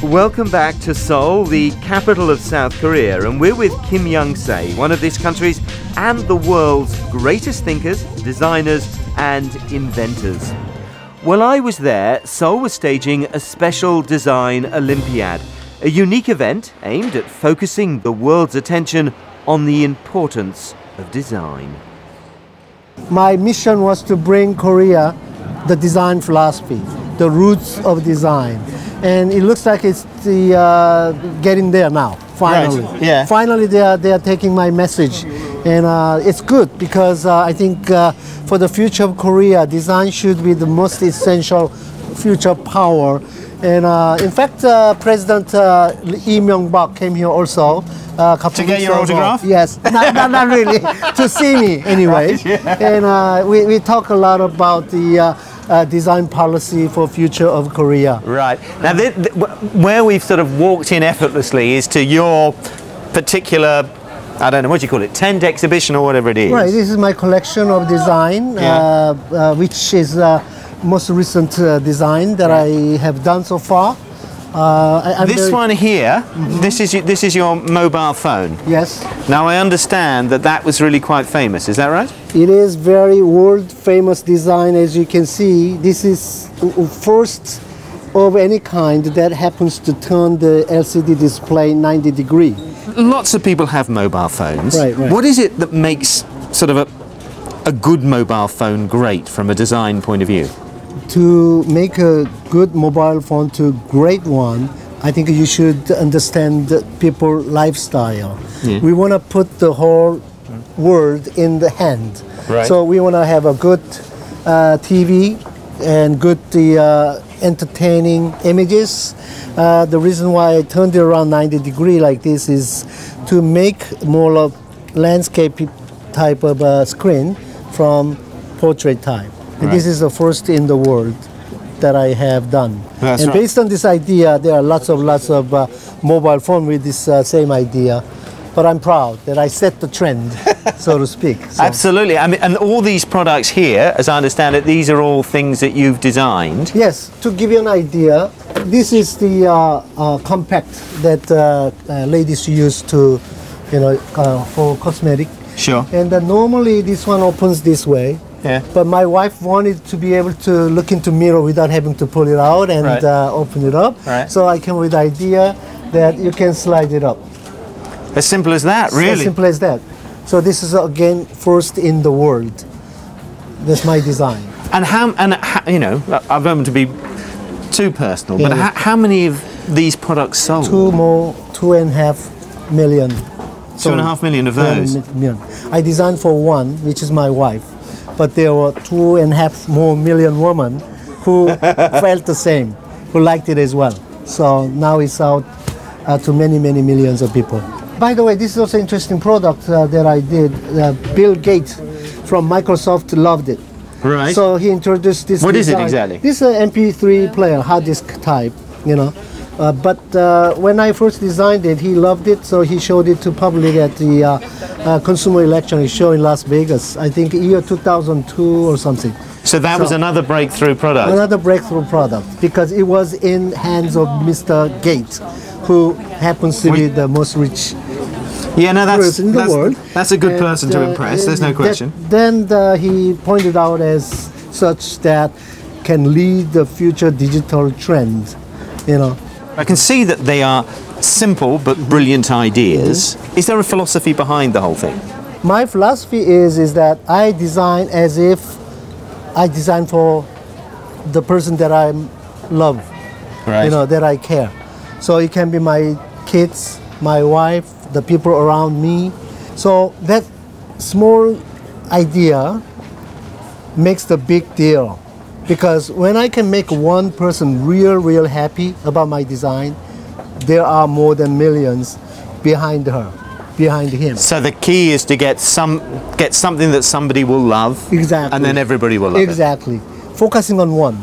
Welcome back to Seoul, the capital of South Korea, and we're with YoungSe, one of this country's and the world's greatest thinkers, designers and inventors. While I was there, Seoul was staging a special design Olympiad, a unique event aimed at focusing the world's attention on the importance of design. My mission was to bring Korea the design philosophy, the roots of design. And it looks like it's getting there now, finally. Right. Yeah. Finally, they are taking my message. And it's good because I think for the future of Korea, design should be the most essential future power. And in fact, President Lee Myung-bak came here also. To get your autograph? Yes, not really, to see me anyway. Right, yeah. And we talk a lot about the design policy for future of Korea. Right. Now, where we've sort of walked in effortlessly is to your particular, I don't know, what do you call it, tent exhibition or whatever it is. Right, this is my collection of design, which is most recent design that I have done so far. This one here, this is your mobile phone. Yes. Now I understand that was really quite famous. Is that right? It is very world famous design. As you can see, this is first of any kind that happens to turn the LCD display 90 degrees. Lots of people have mobile phones. Right. What is it that makes sort of a good mobile phone great from a design point of view? To make a good mobile phone to great one, I think you should understand people's lifestyle. Yeah. We want to put the whole world in the hand. Right. So we want to have a good TV and good entertaining images. The reason why I turned it around 90 degrees like this is to make more of landscape type of screen from portrait type. And this is the first in the world that I have done. That's and right. based on this idea, there are lots of mobile phone with this same idea. But I'm proud that I set the trend, so to speak. So. Absolutely. I mean, and all these products here, as I understand it, these are all things that you've designed. Yes. To give you an idea, this is the compact that ladies use to, for cosmetic. Sure. And normally this one opens this way. Yeah. But my wife wanted to be able to look into mirror without having to pull it out and open it up. Right. So I came with the idea that you can slide it up. As simple as that, really. As simple as that. So this is again first in the world. That's my design. And how I don't want to be too personal, but how many of these products sold? 2.5 million. 2.5 million of those. Million. I designed for one, which is my wife. But there were 2.5 more million women who felt the same, who liked it as well. So now it's out to many, many millions of people. By the way, this is also an interesting product that I did. Bill Gates from Microsoft loved it. Right. So he introduced this. What design. is it exactly? This is an MP3 player, hard disk type, But when I first designed it, he loved it, so he showed it to public at the Consumer Electronics Show in Las Vegas, I think year 2002 or something. So that was another breakthrough product? Another breakthrough product, because it was in hands of Mr. Gates, who happens to be the most rich person in the world. That's a good person to impress, there's no question. Then he pointed out as such that can lead the future digital trend, I can see that they are simple but brilliant ideas. Is there a philosophy behind the whole thing? My philosophy is that I design as if I design for the person that I love, that I care. So it can be my kids, my wife, the people around me. So that small idea makes the big deal. Because when I can make one person real happy about my design, there are more than millions behind her, behind him. So the key is to get something that somebody will love. Exactly. And then everybody will love it. Exactly. Focusing on one.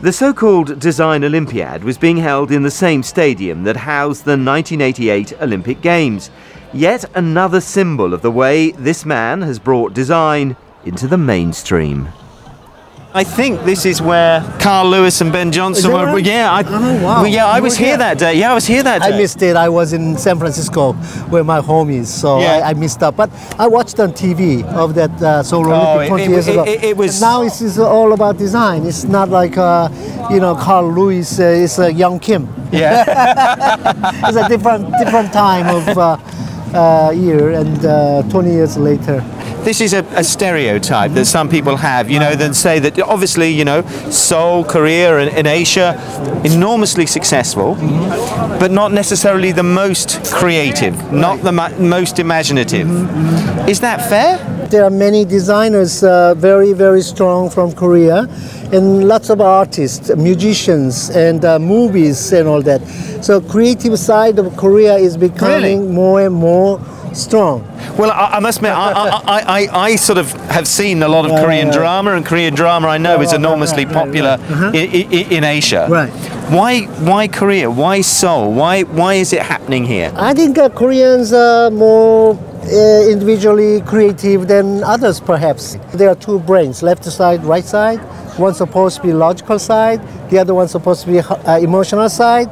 The so-called Design Olympiad was being held in the same stadium that housed the 1988 Olympic Games. Yet another symbol of the way this man has brought design into the mainstream. I think this is where Carl Lewis and Ben Johnson were. Right? Yeah, wow. I was here that day. Yeah, I was here that day. I missed it. I was in San Francisco where my home is, so Yeah. I missed out. But I watched on TV of that Seoul Olympic 20 years ago. It was. Now it's all about design. It's not like Carl Lewis is young Kim. Yeah. It's a different time of year, and 20 years later. This is a stereotype that some people have, that say that obviously, Seoul, Korea and Asia, enormously successful, but not necessarily the most creative, not the most imaginative. Is that fair? There are many designers very, very strong from Korea, and lots of artists, musicians, and movies and all that. So creative side of Korea is becoming more and more strong. Well, I must admit, I sort of have seen a lot of Korean drama, and Korean drama I know is enormously popular in Asia. Right. Why Korea? Why Seoul? Why is it happening here? I think Koreans are more individually creative than others, perhaps. There are two brains, left side, right side. One's supposed to be logical side, the other one's supposed to be emotional side.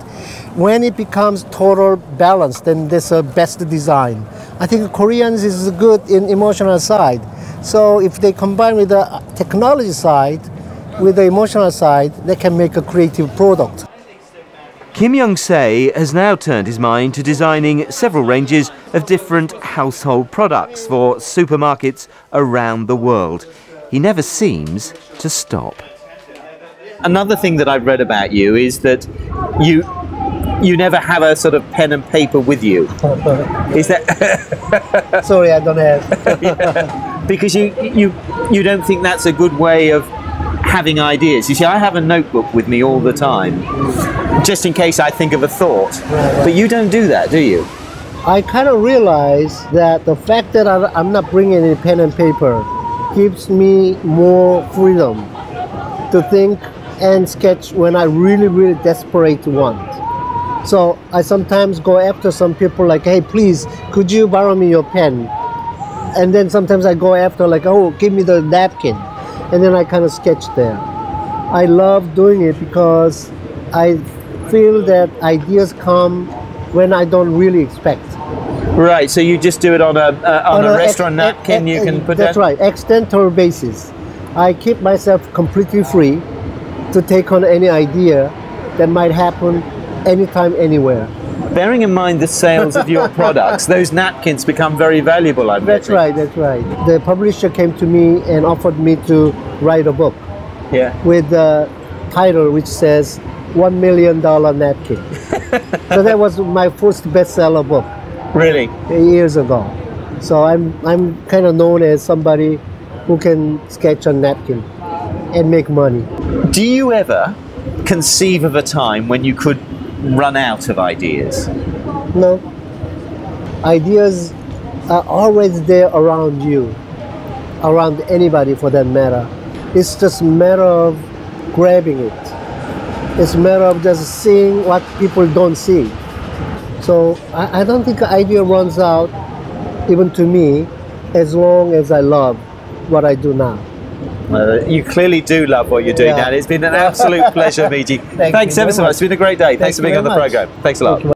When it becomes total balance, then there's a best design. I think Koreans is good in emotional side. So if they combine with the technology side, with the emotional side, they can make a creative product. Kim YoungSe has now turned his mind to designing several ranges of different household products for supermarkets around the world. He never seems to stop. Another thing that I've read about you is that you never have a sort of pen and paper with you. Is that? Sorry, I don't have. Because you don't think that's a good way of having ideas. You see, I have a notebook with me all the time, just in case I think of a thought. Right. But you don't do that, do you? I kind of realize that the fact that I'm not bringing any pen and paper gives me more freedom to think and sketch when I really, really desperate want. So I sometimes go after some people like, hey, please, could you borrow me your pen? And then sometimes I go after like, oh, give me the napkin. And then I kind of sketch there. I love doing it because I feel that ideas come when I don't really expect. Right, so you just do it on a restaurant napkin you can put That's down? right, accidental basis. I keep myself completely free to take on any idea that might happen anytime, anywhere. Bearing in mind the sales of your products, those napkins become very valuable, I'm That's guessing. right, that's right. The publisher came to me and offered me to write a book with the title which says $1 million napkin. So that was my first bestseller book. Really? Years ago. So I'm kind of known as somebody who can sketch on napkin and make money. Do you ever conceive of a time when you could run out of ideas? No. Ideas are always there around you, around anybody for that matter. It's just a matter of grabbing it. It's a matter of just seeing what people don't see. So I don't think the idea runs out, even to me, as long as I love what I do now. You clearly do love what you're doing now. It's been an absolute pleasure meeting you. Thanks ever so much. It's been a great day. Thanks for being on the program. Thanks a lot.